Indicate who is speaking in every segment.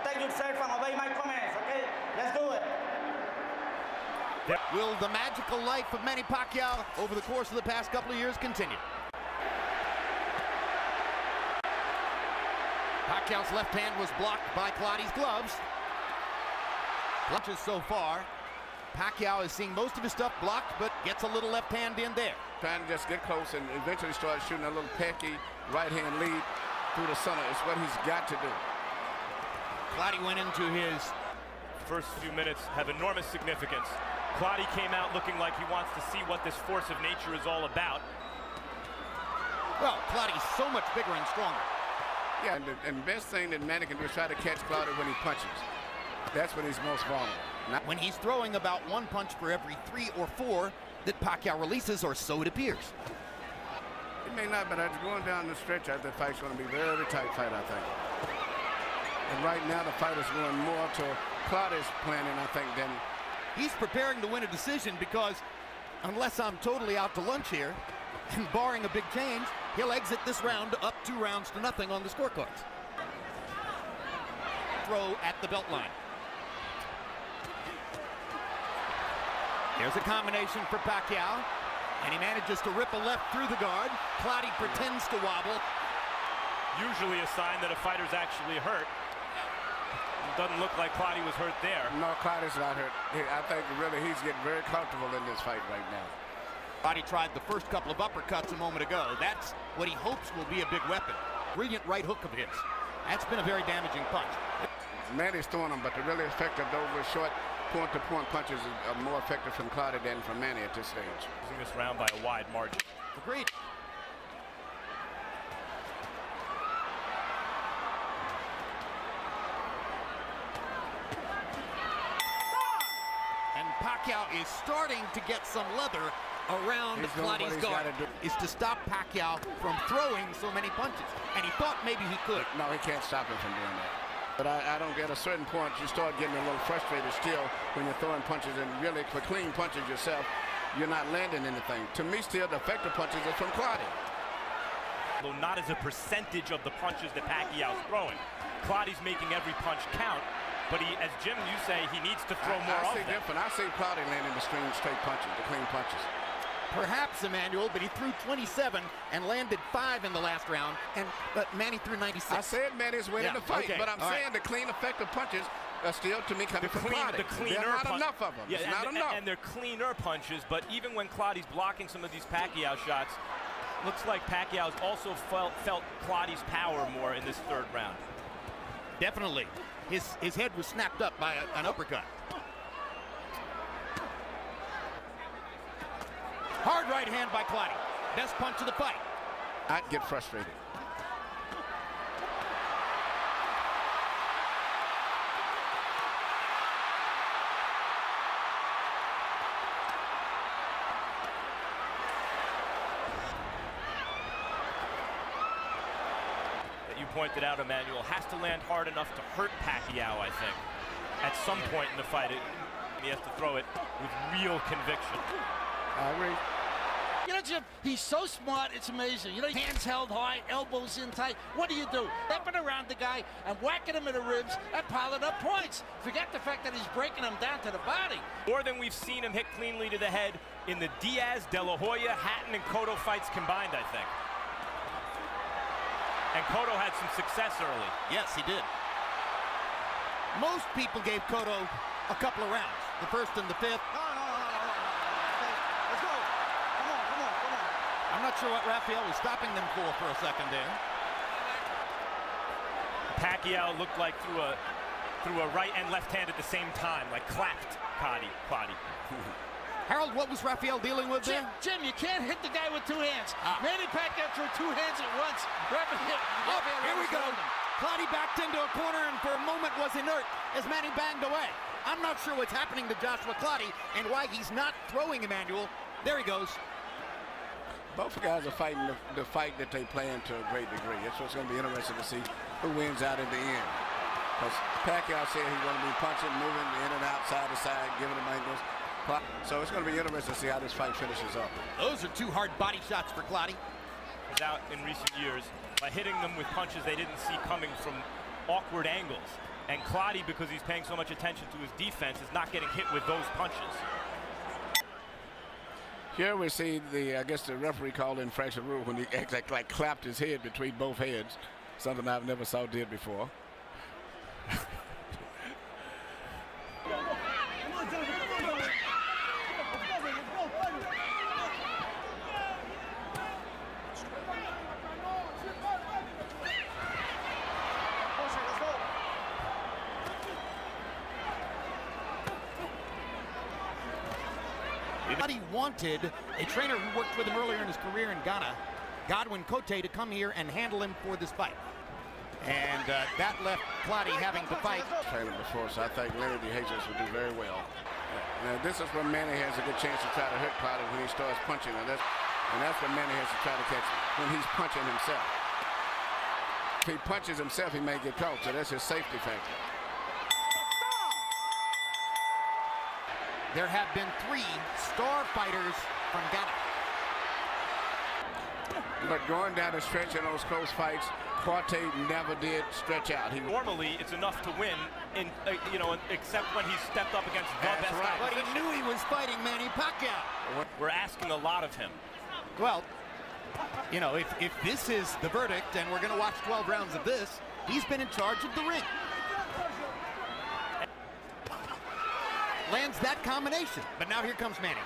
Speaker 1: Take yourself and obey my commands, okay? Let's do it.
Speaker 2: Will the magical life of Manny Pacquiao over the course of the past couple of years continue? Pacquiao's left hand was blocked by Clotty's gloves. Punches so far. Pacquiao is seeing most of his stuff blocked, but gets a little left hand in there.
Speaker 3: Trying to just get close and eventually start shooting a little pecky right hand lead through the center. It's what he's got to do.
Speaker 2: Clotty went into his
Speaker 4: first few minutes have enormous significance. Clotty came out looking like he wants to see what this force of nature is all about.
Speaker 2: Well, Clotty's so much bigger and stronger.
Speaker 3: Yeah, and the best thing that Manny can do is try to catch Clotty when he punches. That's when he's most vulnerable.
Speaker 2: When he's throwing about one punch for every 3 or 4 that Pacquiao releases, or so it appears.
Speaker 3: It may not, but as going down the stretch, the fight's going to be a very tight fight, I think. And right now, the fight is going more to Clotty's planning, I think, than...
Speaker 2: He's preparing to win a decision because, unless I'm totally out to lunch here, and barring a big change, he'll exit this round up 2 rounds to nothing on the scorecards. Throw at the belt line. There's a combination for Pacquiao, and he manages to rip a left through the guard. Clotty pretends to wobble.
Speaker 4: Usually a sign that a fighter's actually hurt. It doesn't look like Clotty was hurt there.
Speaker 3: No, Clotty's not hurt. I think really he's getting very comfortable in this fight right now.
Speaker 2: Clotty tried the first couple of uppercuts a moment ago. That's what he hopes will be a big weapon. Brilliant right hook of his. That's been a very damaging punch.
Speaker 3: Manny's throwing them, but the really effective, those short point-to-point punches are more effective from Clotty than from Manny at this stage.
Speaker 4: Losing this round by a wide margin.
Speaker 2: Agreed. And Pacquiao is starting to get some leather around Clotty's guard. Is to stop Pacquiao from throwing so many punches. And he thought maybe he could.
Speaker 3: No, he can't stop him from doing that. But I don't get a certain point, you start getting a little frustrated still when you're throwing punches, and really for clean punches yourself, you're not landing anything. To me, still, the effective punches are from Clotty.
Speaker 4: Though not as a percentage of the punches that Pacquiao's throwing. Clotty's making every punch count, but he, as Jim, you say, he needs to throw more
Speaker 3: I see different. I see Clotty landing the straight punches, the clean punches.
Speaker 2: Perhaps, Emmanuel, but he threw 27 and landed 5 in the last round, but Manny threw 96.
Speaker 3: I said Manny's winning the fight, but I'm saying the clean, effective punches are still, to me, coming from Clotty.
Speaker 4: The cleaner
Speaker 3: there are not enough of them.
Speaker 4: Yeah,
Speaker 3: not enough.
Speaker 4: And they're cleaner punches, but even when Clotty's blocking some of these Pacquiao shots, looks like Pacquiao's also felt Clotty's power more in this 3rd round.
Speaker 2: Definitely. His head was snapped up by an uppercut. Hard right hand by Clotty. Best punch of the fight.
Speaker 3: I'd get frustrated.
Speaker 4: That you pointed out, Emmanuel, has to land hard enough to hurt Pacquiao, I think. At some point in the fight, he has to throw it with real conviction.
Speaker 3: I agree.
Speaker 5: You know, Jim, he's so smart, it's amazing. You know, hands held high, elbows in tight. What do? Stepping around the guy and whacking him in the ribs and piling up points. Forget the fact that he's breaking him down to the body.
Speaker 4: More than we've seen him hit cleanly to the head in the Diaz, De La Hoya, Hatton, and Cotto fights combined, I think. And Cotto had some success early.
Speaker 2: Yes, he did. Most people gave Cotto a couple of rounds. The 1st and the 5th. I'm not sure what Rafael was stopping them for a second there.
Speaker 4: Pacquiao looked like threw a right and left hand at the same time, like clapped Clotty.
Speaker 2: Harold, what was Rafael dealing with there?
Speaker 5: Jim, you can't hit the guy with 2 hands. Manny Pacquiao threw 2 hands at once.
Speaker 2: Here we go. Clotty backed into a corner and for a moment was inert as Manny banged away. I'm not sure what's happening to Joshua Clotty and why he's not throwing Emmanuel. There he goes.
Speaker 3: Both guys are fighting the fight that they plan to a great degree. It's what's going to be interesting to see who wins out in the end. Because Pacquiao said he's going to be punching, moving in and out, side to side, giving him angles. So it's going to be interesting to see how this fight finishes up.
Speaker 2: Those are 2 hard body shots for Clotty.
Speaker 4: Was out in recent years by hitting them with punches they didn't see coming from awkward angles. And Clotty, because he's paying so much attention to his defense, is not getting hit with those punches.
Speaker 3: Here we see I guess the referee called infraction rule when he like clapped his head between both heads, something I've never saw did before.
Speaker 2: Clotty wanted a trainer who worked with him earlier in his career in Ghana, Clotty, to come here and handle him for this fight. And that left Clotty having to fight.
Speaker 3: Trainer before, so I think Lenny DeJesus would do very well. Now this is where Manny has a good chance to try to hurt Clotty when he starts punching, and that's what Manny has to try to catch when he's punching himself. If he punches himself, he may get caught, so that's his safety factor.
Speaker 2: There have been 3 star fighters from Ghana.
Speaker 3: But going down the stretch in those close fights, Clotty never did stretch out.
Speaker 4: Normally, it's enough to win, except when he stepped up against the best guy.
Speaker 2: But he knew he was fighting Manny Pacquiao.
Speaker 4: We're asking a lot of him.
Speaker 2: Well, if this is the verdict and we're going to watch 12 rounds of this, he's been in charge of the ring. Lands that combination, but now here comes Manny.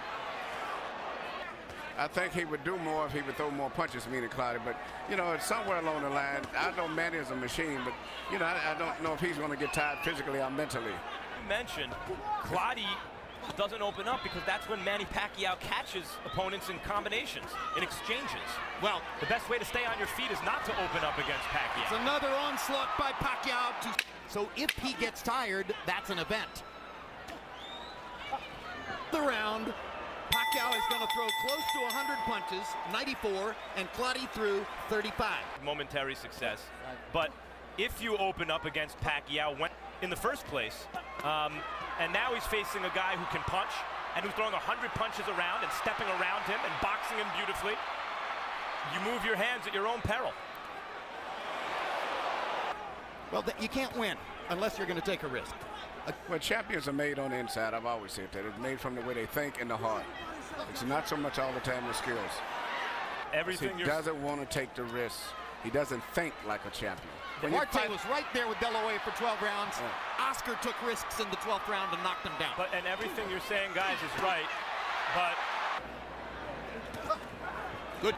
Speaker 3: I think he would do more if he would throw more punches than Clotty, but it's somewhere along the line. I know Manny is a machine, but I don't know if he's going to get tired physically or mentally.
Speaker 4: You mentioned Clotty doesn't open up because that's when Manny Pacquiao catches opponents in combinations, in exchanges.
Speaker 2: Well,
Speaker 4: the best way to stay on your feet is not to open up against Pacquiao.
Speaker 2: It's another onslaught by Pacquiao. So if he gets tired, that's an event. The round, Pacquiao is going to throw close to 100 punches, 94, and Clotty threw 35.
Speaker 4: Momentary success, but if you open up against Pacquiao in the first place, and now he's facing a guy who can punch and who's throwing 100 punches around and stepping around him and boxing him beautifully, you move your hands at your own peril.
Speaker 2: Well, you can't win unless you're going to take a risk.
Speaker 3: Well, champions are made on the inside. I've always said that. It's made from the way they think and the heart. It's not so much all the time the skills.
Speaker 4: Everything
Speaker 3: he doesn't want to take the risks. He doesn't think like a champion.
Speaker 2: Duarte was right there with De La Hoya for 12 rounds. Yeah. Oscar took risks in the 12th round and knocked him down.
Speaker 4: And everything you're saying, guys, is right. But
Speaker 2: good.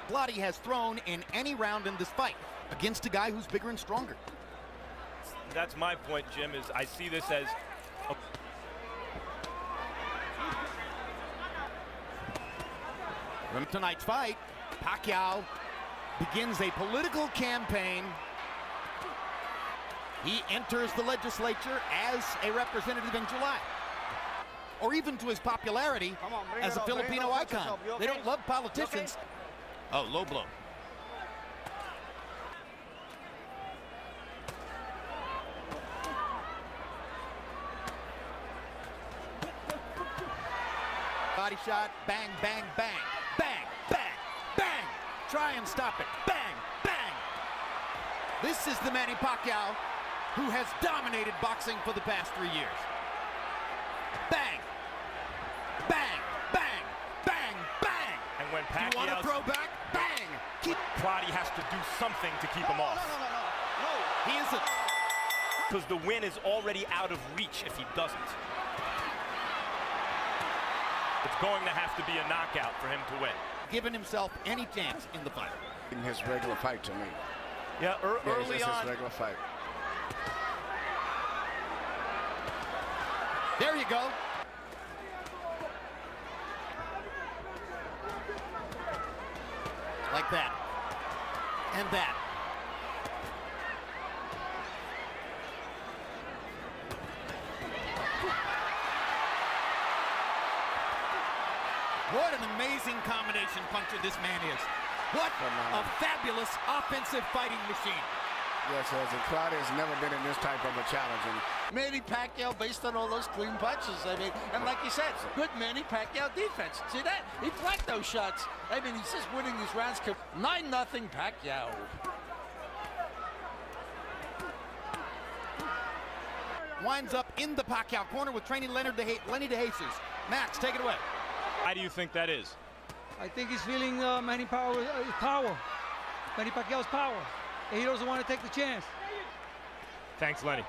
Speaker 2: Clotty has thrown in any round in this fight against a guy who's bigger and stronger.
Speaker 4: That's my point, Jim, is I see this as
Speaker 2: From tonight's fight, Pacquiao begins a political campaign. He enters the legislature as a representative in July. Or even to his popularity as a Filipino icon. They don't love politicians. Oh, low blow. Body shot, bang, bang, bang, bang, bang, bang. Try and stop it, bang, bang. This is the Manny Pacquiao who has dominated boxing for the past 3 years. Bang, bang, bang, bang, bang.
Speaker 4: And when Pacquiao,
Speaker 2: you want to throw back? Bang.
Speaker 4: Clotty has to do something to keep him off.
Speaker 2: No. He isn't.
Speaker 4: Because the win is already out of reach if he doesn't. It's going to have to be a knockout for him to win.
Speaker 2: Given himself any chance in the fight.
Speaker 3: In his regular fight to me.
Speaker 4: Yeah, early on.
Speaker 3: His regular fight.
Speaker 2: There you go. Like that. And that. What an amazing combination puncher this man is. What a fabulous offensive fighting machine.
Speaker 3: Yes, and Clotty has never been in this type of a challenge. And
Speaker 5: Manny Pacquiao based on all those clean punches. I mean, and like you said, good Manny Pacquiao defense. See that? He blocked those shots. I mean, he's just winning these rounds. 9-0 Pacquiao.
Speaker 2: winds up in the Pacquiao corner with training Lenny DeJesus. Max, take it away.
Speaker 4: Why do you think that is?
Speaker 6: I think he's feeling Manny Pacquiao's power. And he doesn't want to take the chance.
Speaker 4: Thanks, Lenny.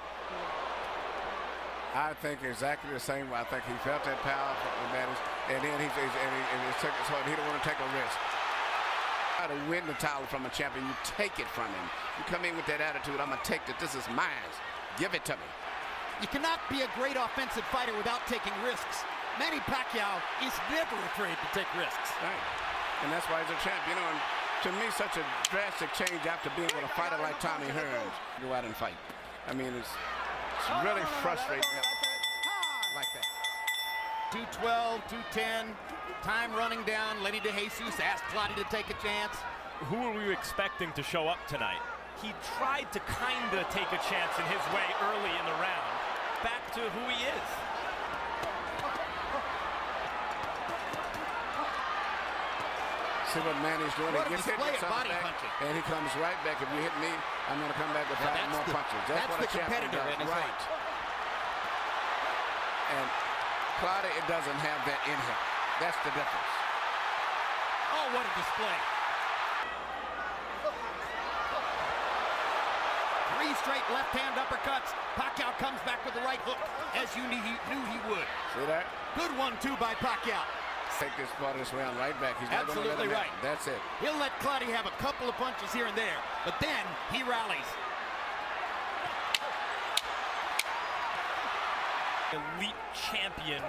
Speaker 3: I think exactly the same way. I think he felt that power from Manny, and then he took it, so he don't want to take a risk. Try to win the title from a champion, you take it from him. You come in with that attitude, I'm going to take it, this is mine. Give it to me.
Speaker 2: You cannot be a great offensive fighter without taking risks. Manny Pacquiao is never afraid to take risks.
Speaker 3: Right. And that's why he's a champ. You know, and to me, such a drastic change after being with a fighter like Tommy Hearns. Go out and fight. I mean, it's really frustrating like that.
Speaker 2: 2:12, 2:10, time running down. Lenny DeJesus asked Clotty to take a chance.
Speaker 4: Who are we expecting to show up tonight? He tried to kind of take a chance in his way early in the round. Back to who he is.
Speaker 3: See what Manny's doing.
Speaker 2: What
Speaker 3: He gets hit
Speaker 2: display
Speaker 3: with
Speaker 2: of body
Speaker 3: something back,
Speaker 2: punching.
Speaker 3: and he comes right back. If you hit me, I'm going to come back with
Speaker 2: Now
Speaker 3: 5 more punches.
Speaker 2: that's
Speaker 3: what
Speaker 2: the
Speaker 3: a champion
Speaker 2: competitor
Speaker 3: does.
Speaker 2: in his
Speaker 3: Right. And Clotty, it doesn't have that in him. That's the difference.
Speaker 2: Oh, what a display. 3 straight left-hand uppercuts. Pacquiao comes back with the right hook, as you knew he would.
Speaker 3: See that?
Speaker 2: Good one, too, by Pacquiao.
Speaker 3: Take this part of this round right back. He's not going to let
Speaker 2: Absolutely
Speaker 3: him
Speaker 2: right.
Speaker 3: out. That's it.
Speaker 2: He'll let Clotty have a couple of punches here and there, but then he rallies.
Speaker 4: Elite champion,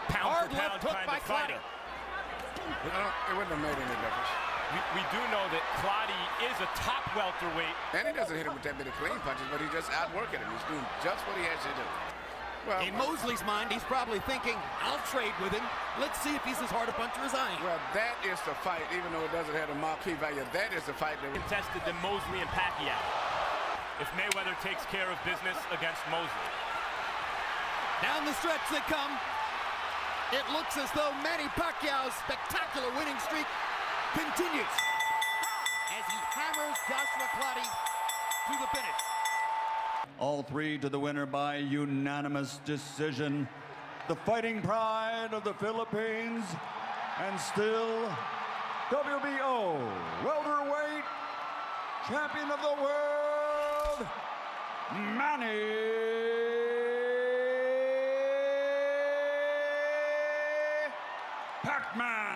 Speaker 4: pound
Speaker 2: Hard
Speaker 4: for
Speaker 2: left
Speaker 4: pound
Speaker 2: hook
Speaker 4: kind
Speaker 2: by
Speaker 4: of fighter.
Speaker 3: It wouldn't have made any difference.
Speaker 4: We do know that Clotty is a top welterweight.
Speaker 3: And he doesn't hit him with that many clean punches, but he's just outworking him. He's doing just what he has to do. Well,
Speaker 2: In Mosley's mind, he's probably thinking, I'll trade with him. Let's see if he's as hard a puncher as I am.
Speaker 3: well, that is the fight, even though it doesn't have a marquee value. That is the fight that
Speaker 4: Contested than Mosley and Pacquiao. If Mayweather takes care of business against Mosley.
Speaker 2: Down the stretch they come. It looks as though Manny Pacquiao's spectacular winning streak continues as he hammers Joshua Clotty to the finish.
Speaker 7: All 3 to the winner by unanimous decision. The fighting pride of the Philippines, and still WBO welterweight champion of the world, Manny Pacquiao.